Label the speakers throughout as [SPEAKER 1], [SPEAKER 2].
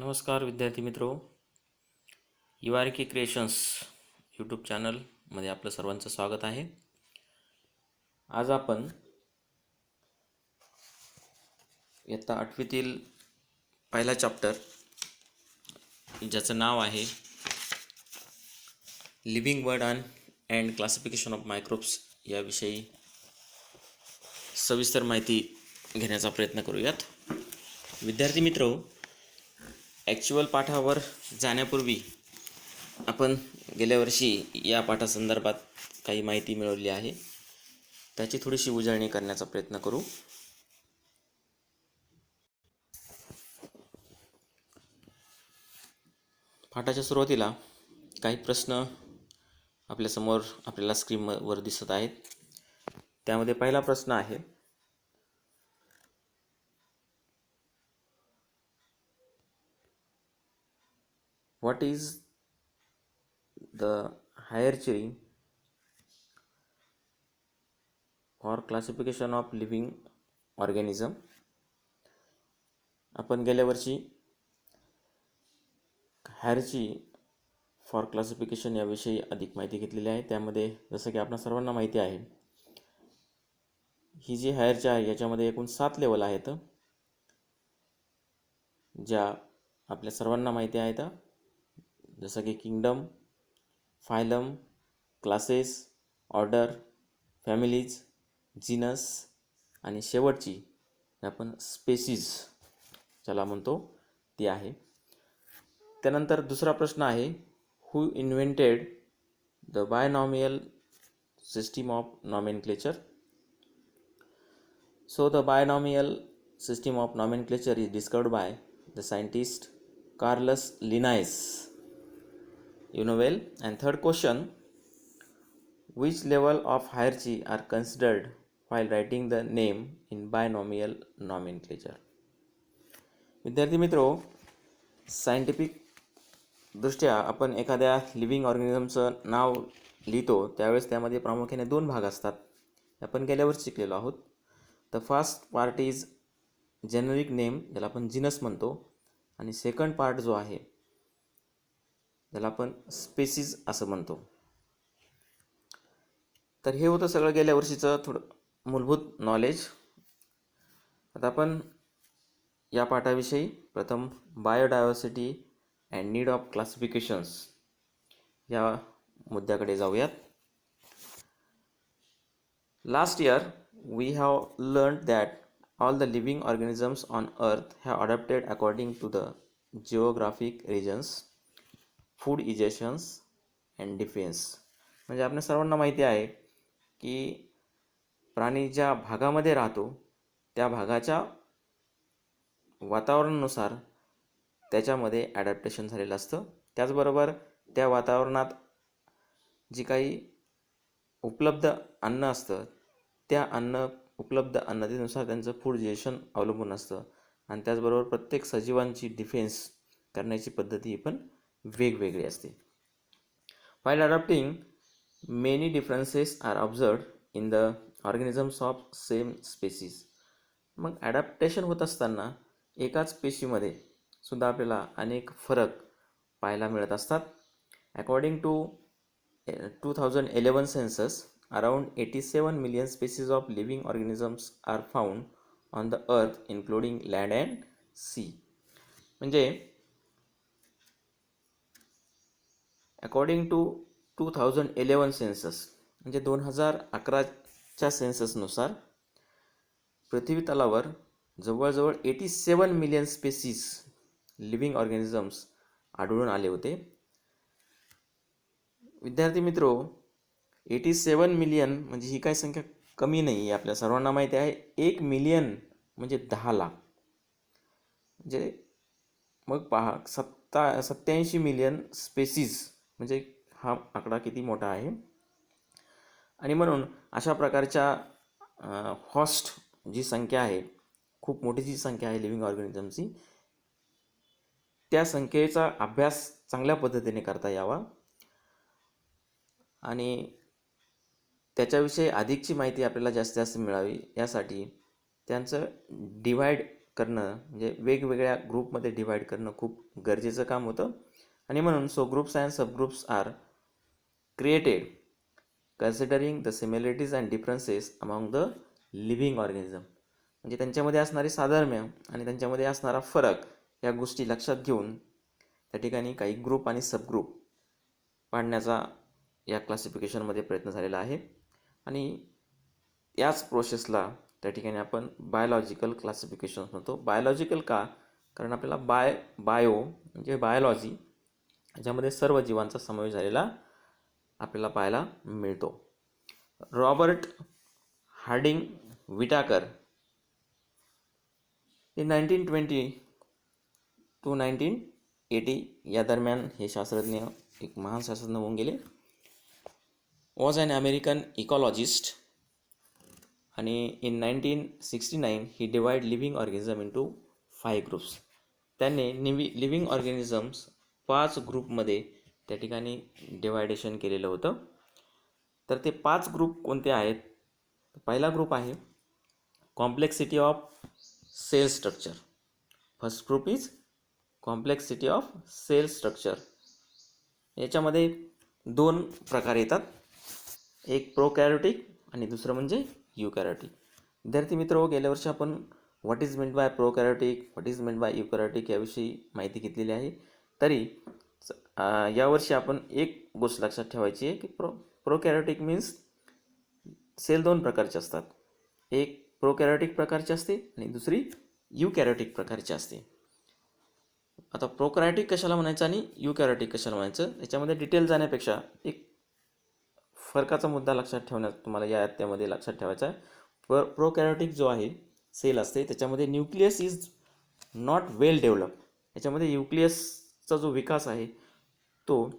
[SPEAKER 1] नमस्कार विद्यार्थी मित्रो, युआरके क्रिएशन्स यूट्यूब चॅनलमध्ये आपलं सर्वांचं स्वागत आहे. आज आपण इयत्ता 8वीतील पहिला चॅप्टर ज्याचं नाव आहे living word and classification of microbes याविषयी सविस्तर माहिती घेण्याचा प्रयत्न करूयात. विद्यार्थी मित्रो, ॲक्च्युअल पाठावर जाण्यापूर्वी आपण गेल्या वर्षी या पाठासंदर्भात काही माहिती मिळवली आहे, त्याची थोडीशी उजळणी करण्याचा प्रयत्न करू. पाठाच्या सुरुवातीला काही प्रश्न आपल्यासमोर आपल्याला स्क्रीनवर दिसत आहेत. त्यामध्ये पहिला प्रश्न आहे, what is the hierarchy for classification of living organism. आपण गेल्या वर्षी हायरची फॉर क्लासिफिकेशन याविषयी अधिक माहिती घेतलेली आहे. त्यामध्ये जसं की आपल्या सर्वांना माहिती आहे, ही जी हायरची आहे याच्यामध्ये एकूण 7 लेवल आहेत, ज्या आपल्या सर्वांना माहिती आहेत. जसं की kingdom, phylum, classes, order, families, genus आणि शेवटची आपण स्पेसीज ज्याला म्हणतो ती आहे. त्यानंतर दुसरा प्रश्न आहे, who invented the binomial system of nomenclature. So the binomial system of nomenclature is discovered by the scientist Carlos Linnaeus. You know well. And third question, which level of hierarchy are considered while writing the name in binomial nomenclature. विद्यार्थी मित्रो, scientific दृष्ट्या आपण एखाद्या living ऑर्गॅनिझमचं नाव लिहितो त्यावेळेस त्यामध्ये प्रामुख्याने 2 भाग असतात. आपण गेल्या वर्षी शिकलेलो आहोत. The first part is generic name, ज्याला आपण जीनस म्हणतो, आणि सेकंड पार्ट जो आहे ज्याला आपण स्पेसीज असं म्हणतो. तर हे होतं सगळं गेल्या वर्षीचं थोडं मूलभूत नॉलेज. आता आपण या पाठाविषयी प्रथम biodiversity and need of classifications या मुद्द्याकडे जाऊयात. Last year we have learned that all the living organisms on earth have adapted according to the geographic regions, food adaptations and defense. म्हणजे आपल्या सर्वांना माहिती आहे की प्राणी ज्या भागामध्ये राहतो त्या भागाच्या वातावरणानुसार त्याच्यामध्ये ॲडॅप्टेशन झालेलं असतं. त्याचबरोबर त्या वातावरणात जी काही उपलब्ध अन्न असतं त्या उपलब्ध अन्नतेनुसार त्यांचं फूड डायजेशन अवलंबून असतं. आणि त्याचबरोबर प्रत्येक सजीवांची डिफेन्स करण्याची पद्धती पण वेगवेगळी असते. While adapting many differences are observed in the organisms of same species. मग ॲडॅप्टेशन होत असताना एकाच पेशीमध्ये सुद्धा आपल्याला अनेक फरक पाहायला मिळत असतात. According to 2011 census, around 87 million species of living organisms are found on the earth including land and sea. म्हणजे अकॉर्डिंग टू 2011 सेन्सस म्हणजे 2011च्या सेन्ससनुसार पृथ्वी तलावर जवळजवळ 87 मिलियन स्पेसीज लिव्हिंग ऑर्गॅनिझम्स आढळून आले होते. विद्यार्थी मित्रो, 87 मिलियन म्हणजे ही काही संख्या कमी नाही आहे. आपल्या सर्वांना माहिती आहे 1 मिलियन म्हणजे 10 लाख. म्हणजे मग पहा 87 मिलियन स्पेसीज म्हणजे हा आकडा किती मोठा आहे. आणि म्हणून अशा प्रकारच्या हॉस्ट जी संख्या आहे, खूप मोठी जी संख्या आहे लिव्हिंग ऑर्गॅनिझमची, त्या संख्येचा अभ्यास चांगल्या पद्धतीने करता यावा आणि त्याच्याविषयी अधिकची माहिती आपल्याला जास्तीत जास्त मिळावी यासाठी त्यांचं डिवाइड करणं म्हणजे वेगवेगळ्या ग्रुपमध्ये डिवाईड करणं खूप गरजेचं काम होतं. आणि म्हणून groups and subgroups are created considering the similarities and differences among the living organism. म्हणजे त्यांच्यामध्ये असणारे साधर्म्य आणि त्यांच्यामध्ये असणारा फरक या गोष्टी लक्षात घेऊन त्या ठिकाणी काही ग्रुप आणि सबग्रुप पाडण्याचा या क्लासिफिकेशनमध्ये प्रयत्न झालेला आहे. आणि याच प्रोसेसला त्या ठिकाणी आपण बायोलॉजिकल क्लासिफिकेशन म्हणतो. बायोलॉजिकल का? कारण आपल्याला बायो म्हणजे बायोलॉजी याच्यामध्ये सर्व जीवांचा समावेश झालेला आपल्याला पाहायला मिळतो. Robert Harding Whittaker in 1920 to 1980 या दरम्यान हे शास्त्रज्ञ एक महान शास्त्रज्ञ होऊन गेले. वॉज ॲन अमेरिकन इकॉलॉजिस्ट आणि in 1969 he divide living organism into 5 groups. त्यांनी लिव्हिंग ऑर्गॅनिझम्स 5 ग्रुपमध्ये त्या ठिकाणी डिवायडेशन केलेलं होतं. तर ते 5 ग्रुप कोणते आहेत? पहिला ग्रुप आहे complexity of cell structure. First group is complexity of cell structure. याच्यामध्ये 2 प्रकार येतात, एक प्रोकॅरियोटिक आणि दुसरं म्हणजे युकॅरियोटिक. विद्यार्थी मित्र, गेल्या वर्षी आपण what is meant by prokaryotic, what is meant by eukaryotic याविषयी माहिती घेतलेली आहे. तरी यावर्षी आपण एक गोष्ट लक्षात ठेवायची आहे की प्रोकॅरियोटिक मीन्स सेल 2 प्रकारचे असतात. एक प्रोकॅरियोटिक प्रकारची असते आणि दुसरी युकॅरियोटिक प्रकारची असते. आता प्रोकॅरियोटिक कशाला म्हणायचं आणि युकॅरियोटिक कशाला म्हणायचं याच्यामध्ये डिटेल जाण्यापेक्षा एक फरकाचा मुद्दा लक्षात ठेवण्यात तुम्हाला या त्यामध्ये लक्षात ठेवायचा आहे. प्रोकॅरियोटिक जो आहे सेल असते त्याच्यामध्ये nucleus is not well develop. याच्यामध्ये न्यूक्लियसचा जो विकास आहे तो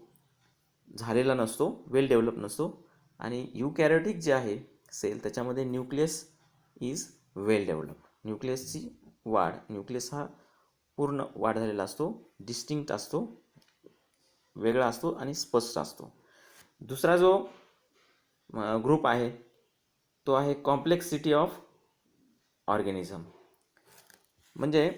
[SPEAKER 1] झालेला नसतो, वेल डेव्हलप नसतो. आणि युकॅरियोटिक जे आहे सेल त्याच्यामध्ये न्यूक्लियस इज वेल डेव्हलप. न्यूक्लियसची वाढ, न्यूक्लियस हा पूर्ण वाढ झालेला असतो, डिस्टिंक्ट असतो, वेगळा असतो आणि स्पष्ट असतो. दुसरा जो ग्रुप आहे तो आहे कॉम्प्लेक्सिटी ऑफ ऑर्गॅनिझम. म्हणजे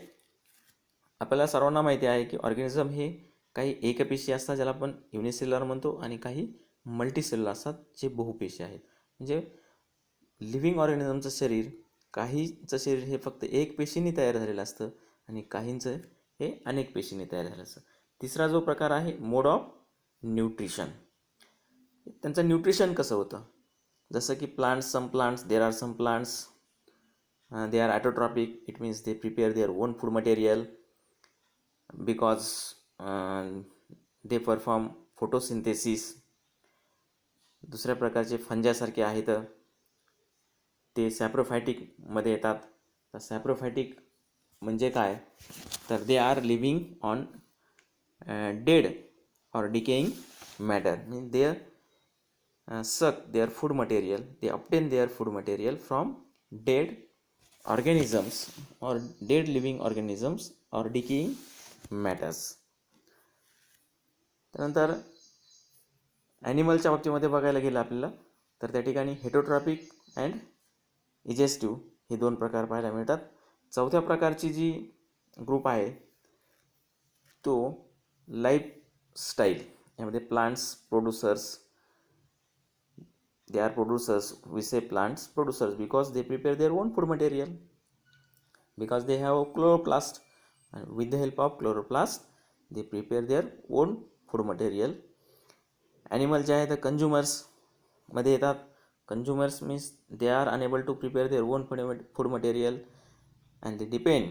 [SPEAKER 1] आपल्याला सर्वांना माहिती आहे की ऑर्गॅनिझम हे काही एकपेशी असतात ज्याला आपण युनिसेल्युलर म्हणतो आणि काही मल्टीसेल्युलर असतात जे बहुपेशी आहेत. म्हणजे लिव्हिंग ऑर्गॅनिझमचं शरीर, काहींचं शरीर हे फक्त एक पेशीने तयार झालेलं असतं आणि काहींचं हे अनेक पेशीने तयार झालेलं असतं. तिसरा जो प्रकार आहे मोड ऑफ न्यूट्रिशन. त्यांचं न्यूट्रिशन कसं होतं? जसं की some plants there are some plants they are autotrophic. It means they prepare their own food material because they perform photosynthesis. दुसऱ्या प्रकारचे फंजासारखे आहेत ते सॅप्रोफायटिकमध्ये येतात. तर सॅप्रोफायटिक म्हणजे काय? तर they are living on dead or decaying matter. Means they suck their food material, they obtain their food material from dead organisms or dead living organisms or decaying matters. त्यानंतर ॲनिमलच्या बाबतीमध्ये बघायला गेलं आपल्याला तर त्या ठिकाणी हेटरोट्रॉपिक अँड इजेस्टिव्ह हे 2 प्रकार पाहायला मिळतात. चौथ्या प्रकारची जी ग्रुप आहे तो लाईफ स्टाईल. यामध्ये plants producers, they are producers. We say plants producers because they prepare their own food material because they have chloroplast. With the help of chloroplast they prepare their own food material. Animal जे आहे तर कंझ्युमर्समध्ये येतात. Consumers means they are unable to prepare their own food material and they depend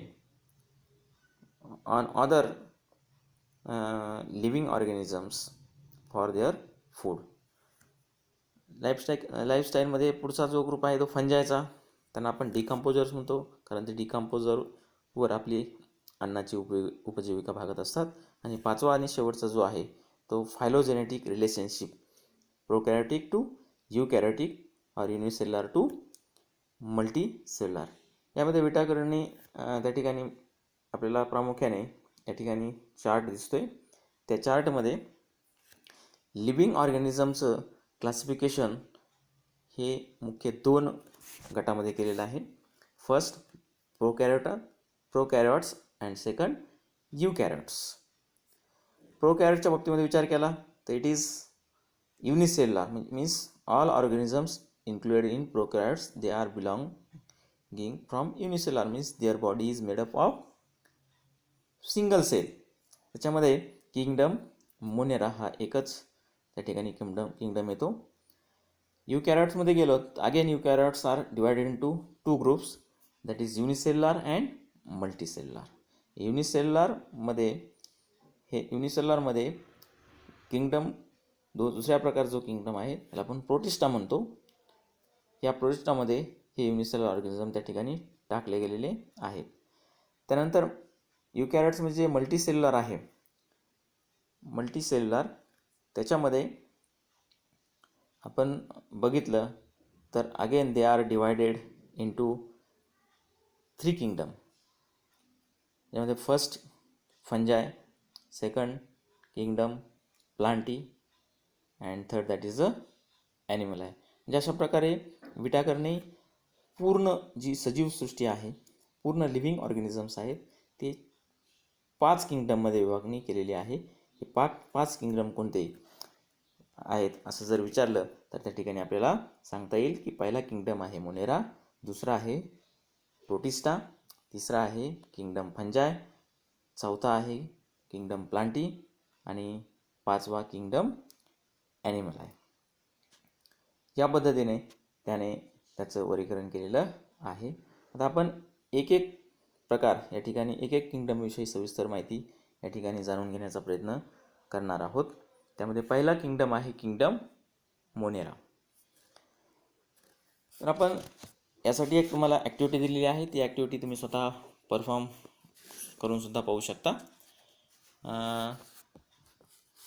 [SPEAKER 1] on other living organisms for their food. लाईफस्टाईलमध्ये पुढचा जो group आहे तो फंजायचा. त्यांना आपण डिकम्पोजर्स म्हणतो कारण ते डिकम्पोजरवर आपली अन्नाची उपजीविका भागत असतात. आणि पाचवा आणि शेवटचा जो आहे तो फायलोजेनेटिक रिलेशनशिप, प्रोकॅरियोटिक टू युकॅरियोटिक और युनिसेल्युलर टू मल्टीसेल्युलर. यामध्ये विटाकरनी त्या ठिकाणी आपल्याला प्रामुख्याने या ठिकाणी चार्ट दिसतोय. त्या चार्टमध्ये लिव्हिंग ऑर्गॅनिझमचं क्लासिफिकेशन हे मुख्य 2 गटामध्ये केलेलं आहे. First prokaryota prokaryotes and second eukaryotes. प्रोकॅरियोटच्या बाबतीमध्ये विचार केला तर it is unicellular, means all organisms included in prokaryotes, they are belonging from unicellular, means their body is made up of single cell. त्याच्यामध्ये किंगडम मोनेरा हा एकच त्या ठिकाणी किंगडम येतो. युकॅरियोट्समध्ये गेलो, again eukaryotes are divided into two groups, that is unicellular and multicellular. युनिसेल्युलरमध्ये kingdom दुसऱ्या प्रकार जो किंगडम आहे त्याला आपण प्रोटिस्टा म्हणतो. या प्रोटिस्टामध्ये हे युनिसेल्युलर ऑर्गॅनिझम त्या ठिकाणी टाकले गेलेले आहेत. त्यानंतर युकॅरियोट्समध्ये जे मल्टीसेल्युलर आहे, त्याच्यामध्ये आपण बघितलं तर again they are divided into 3 kingdom. यामध्ये first fungi, second kingdom plantae and third that is a animal आहे. म्हणजे अशा प्रकारे विटाकरने पूर्ण जी सजीव सृष्टी आहे, पूर्ण लिव्हिंग ऑर्गॅनिझम्स आहेत, ते 5 किंगडममध्ये विभागणी केलेली आहे. हे 5 किंगडम कोणते आहेत असं जर विचारलं तर त्या ठिकाणी आपल्याला सांगता येईल की पहिला किंगडम आहे मोनेरा, दुसरा आहे प्रोटिस्टा, तिसरा आहे किंगडम फंजाय, चौथा आहे किंगडम प्लांटी आणि 5वा किंगडम ॲनिमल आहे. या पद्धतीने त्याने त्याचं वर्गीकरण केलेलं आहे. आता आपण एक एक प्रकार या ठिकाणी एक किंगडमविषयी सविस्तर माहिती या ठिकाणी जाणून घेण्याचा प्रयत्न करणार आहोत. त्यामध्ये पहिला किंगडम आहे किंगडम मोनेरा. तर आपण यासाठी एक तुम्हाला ॲक्टिव्हिटी दिलेली आहे, ती ॲक्टिव्हिटी तुम्ही स्वतः परफॉर्म करून सुद्धा पाहू शकता.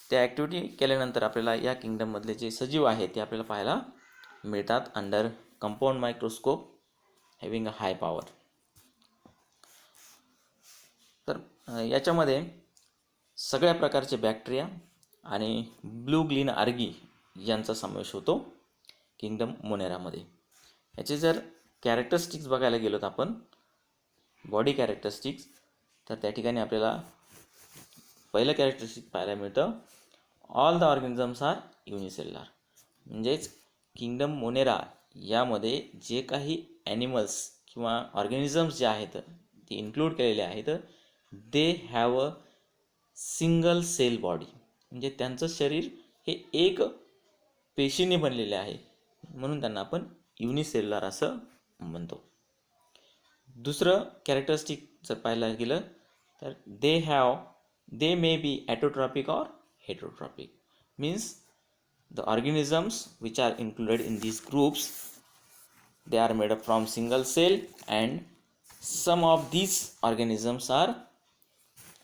[SPEAKER 1] त्या ॲक्टिव्हिटी केल्यानंतर आपल्याला या किंगडममधले जे सजीव आहेत ते आपल्याला पाहायला मिळतात under compound microscope having a high power. तर याच्यामध्ये सगळ्या प्रकारचे बॅक्टेरिया आणि ब्लू ग्लीन आर्गी यांचा समावेश होतो किंगडम मोनेरामध्ये. याचे जर कॅरेक्टरिस्टिक्स बघायला गेलोत आपण, बॉडी कॅरेक्टरिस्टिक्स, तर त्या ठिकाणी आपल्याला पहिलं कॅरेक्टरिस्टिक पाहायला मिळतं, all the organisms are unicellular. म्हणजेच किंगडम मोनेरा यामध्ये जे काही ॲनिमल्स किंवा ऑर्गॅनिझम्स जे आहेत ते इन्क्लूड केलेले आहेत, they have a single cell body. म्हणजे त्यांचं शरीर हे एक पेशीने बनलेले आहे, म्हणून त्यांना आपण युनिसेल्युलर असं म्हणतो. दुसरं कॅरेक्टरिस्टिक जर पाहायला गेलं तर they may be autotrophic or heterotrophic. Means the organisms which are included in these groups, they are made up from single cell, and some of these organisms are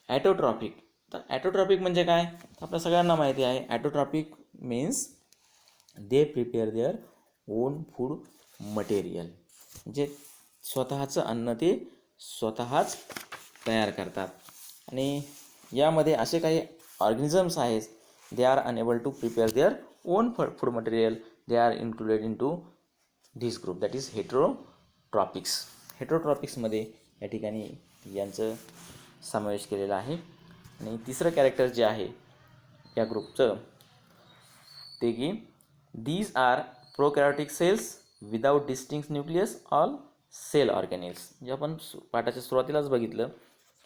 [SPEAKER 1] autotrophic. तर ॲटोट्रॉपिक म्हणजे काय, आपल्या सगळ्यांना माहिती आहे. Autotrophic means they prepare their own food material. म्हणजे स्वतःचं अन्न ते स्वतःच तयार करतात. आणि यामध्ये असे काही ऑर्गॅनिझम्स आहेत, they are unable to prepare their own food material, they are included into this group, that is heterotropics. हेटेरोट्रॉपिक्समध्ये या ठिकाणी यांचं समावेश केलेला आहे. आणि तिसरं कॅरेक्टर जे आहे या ग्रुपचं ते की these are prokaryotic cells without distinct nucleus all cell organelles. जे आपण पाठाच्या सुरुवातीलाच बघितलं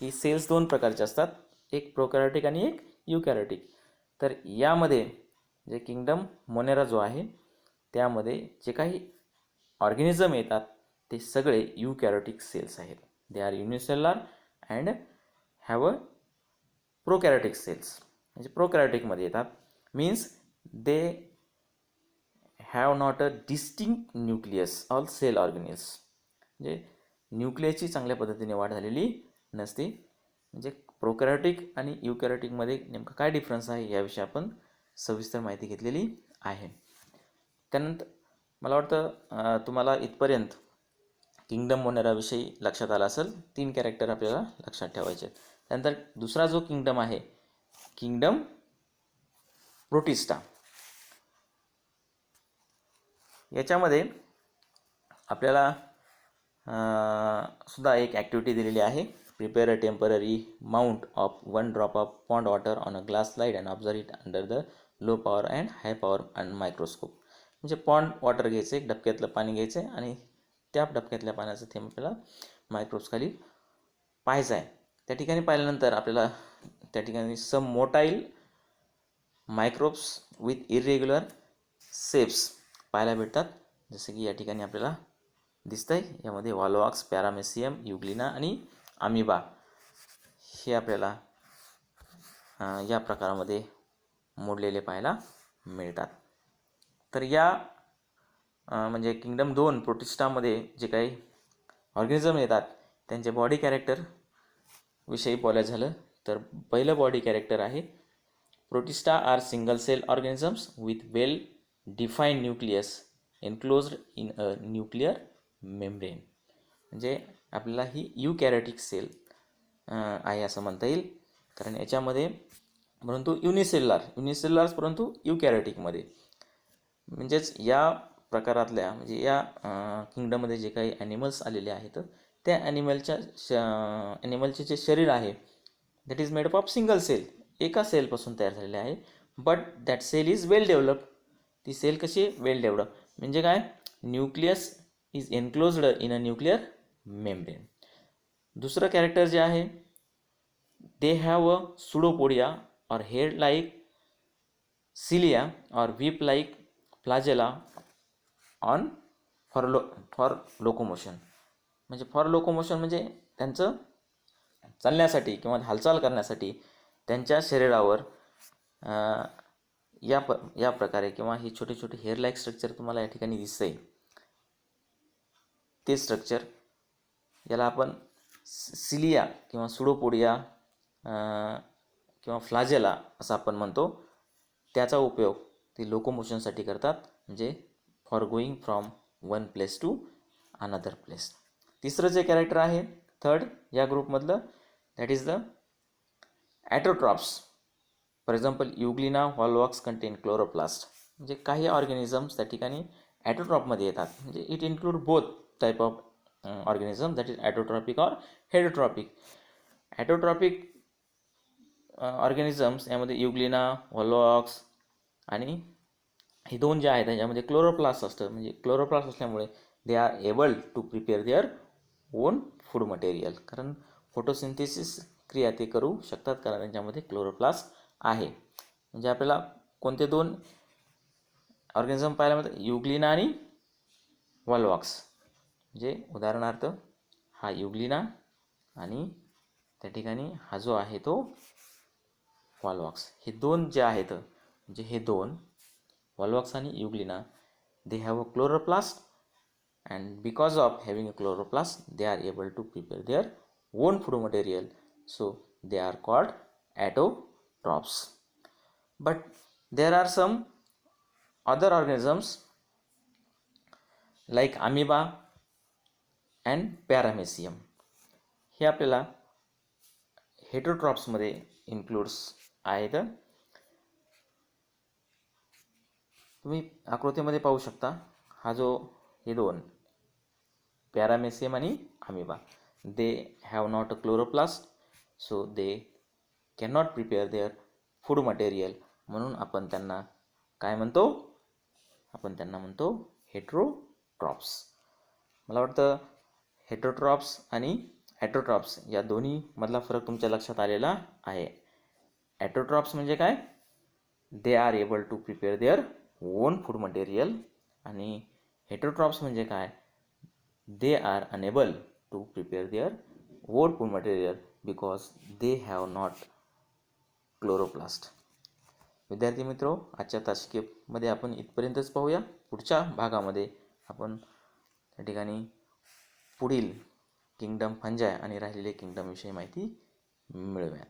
[SPEAKER 1] की सेल्स 2 प्रकारचे असतात, एक प्रोकॅरियोटिक आणि एक युकॅरियोटिक. तर यामध्ये जे किंगडम मोनेरा जो आहे त्यामध्ये जे काही ऑर्गॅनिझम येतात ते सगळे युकॅरियोटिक सेल्स आहेत. They are unicellular and have a prokaryotic cells. म्हणजे प्रोकॅरियोटिकमध्ये येतात. Means they have not a distinct nucleus all cell organelles. म्हणजे न्यूक्लियसची चांगल्या पद्धतीने वाढ झालेली नसते. म्हणजे प्रोकॅरियोटिक आणि युकॅरियोटिकमध्ये नेमकं काय डिफरन्स आहे याविषयी आपण सविस्तर माहिती घेतलेली आहे. त्यानंतर मला वाटतं तुम्हाला इथपर्यंत किंगडम मोनेराविषयी लक्षात आलं असेल. 3 कॅरेक्टर आपल्याला लक्षात ठेवायचे आहेत. त्यानंतर दुसरा जो किंगडम आहे किंगडम प्रोटिस्टा. याच्यामध्ये आपल्याला सुद्धा एक ॲक्टिव्हिटी दिलेली आहे. prepare a temporary mount of 1 drop of pond water on a glass slide and observe it under the low power and high power and microscope. म्हणजे पॉन्ड वॉटर घ्यायचं, एक डबक्यातलं पाणी घ्यायचं आणि त्या डबक्यातल्या पाण्याचं थेंब आपल्याला मायक्रोस्कोपखाली पाहायचं आहे. त्या ठिकाणी पाहिल्यानंतर आपल्याला त्या ठिकाणी some motile microbes with irregular shapes पाहायला भेटतात. जसं की या ठिकाणी आपल्याला दिसतंय, यामध्ये व्हॉल्वॉक्स, पॅरामेसियम, युग्लिना आणि अमिबा हे आपल्याला या प्रकारामध्ये मोडलेले पाहायला मिळतात. तर या म्हणजे किंगडम 2 प्रोटिस्टामध्ये जे काही ऑर्गॅनिझम येतात त्यांचे बॉडी कॅरेक्टर विषयी बोलायचं झालं तर पहिलं बॉडी कॅरेक्टर आहे Protista are single cell organisms with well defined nucleus enclosed in a nuclear membrane. म्हणजे आपल्याला ही युकॅरियोटिक सेल आहे असं म्हणता येईल, कारण याच्यामध्ये परंतु युनिसेल्युलर परंतु युकॅरियोटिकमध्ये, म्हणजेच या प्रकारातल्या म्हणजे या किंगडममध्ये जे काही ॲनिमल्स आलेले आहेत त्या ॲनिमलचे जे शरीर आहे that is made up of single cell, एका सेलपासून तयार झालेले आहे. But that cell is well developed. ती सेल कशी वेल डेव्हलप म्हणजे काय, nucleus is enclosed in a nuclear membrane. दुसरं कॅरेक्टर जे आहे they have a pseudopodia or head like cilia or whip like flagella on for locomotion. म्हणजे for locomotion म्हणजे त्यांचं चालण्यासाठी किंवा हालचाल करण्यासाठी त्यांच्या शरीरावर या प्रकारे किंवा ही छोटे छोटे हेअर लाईक स्ट्रक्चर तुम्हाला या ठिकाणी दिसतंय. ते स्ट्रक्चर याला आपण सिलिया किंवा सुडोपोडिया किंवा फ्लॅजेला असं आपण म्हणतो. त्याचा उपयोग ते लोकोमोशनसाठी करतात, म्हणजे for going from one place to another place. तिसरं जे कॅरेक्टर आहे थर्ड या ग्रुपमधलं that is the autotrophs. For example euglena volvox contain chloroplast. म्हणजे काही ऑर्गॅनिझम्स त्या ठिकाणी ॲटोट्रॉपमध्ये येतात, म्हणजे it include both type of organism that is autotrophic or heterotrophic. ॲटोट्रॉपिक organisms यामध्ये युग्लिना, व्हॉल्वॉक्स आणि हे दोन जे आहेत त्याच्यामध्ये क्लोरोप्लास्ट असतं. म्हणजे क्लोरोप्लास्ट असल्यामुळे they are able to prepare their own food material, कारण फोटोसिंथेसिस क्रिया ते करू शकतात कारण त्यांच्यामध्ये क्लोरोप्लास्ट आहे. म्हणजे आपल्याला कोणते दोन ऑर्गॅनिझम पाहायला मिळतात, युग्लिना आणि व्हॉल्वॉक्स. म्हणजे उदाहरणार्थ हा युग्लिना आणि त्या ठिकाणी हा जो आहे तो व्हॉल्वॉक्स. हे दोन जे आहेत म्हणजे हे दोन व्हॉल्वॉक्स आणि euglena they have a chloroplast and because of having a chloroplast they are able to prepare their own food material, so they are called autotrophs. But there are some other organisms like amoeba and paramecium. हे आपल्याला हेटरोट्रॉप्समध्ये includes आहेत. तुम्ही आकृतीमध्ये पाहू शकता, हा जो हे दोन पॅरामेसियम आणि amoeba they have not a chloroplast, so they can not prepare their food material. म्हणून आपण त्यांना काय म्हणतो, आपण त्यांना म्हणतो हेटरोट्रॉप्स. मला वाटतं हेटरोट्रॉप्स आणि ॲटोट्रॉप्स या दोन्ही मधला फरक तुमच्या लक्षात आलेला आहे. ॲटोट्रॉप्स म्हणजे काय, they are able to prepare their own food material, आणि हेटरोट्रॉप्स म्हणजे काय, they are unable to prepare their own food material because they have not chloroplast. विद्यार्थी मित्रो, आजच्या तासिकेमध्ये आपण इथपर्यंतच पाहूया. पुढच्या भागामध्ये आपण त्या ठिकाणी पुढील किंगडम फंजाय आणि राहिलेले किंगडम विषयी माहिती मिळवूया.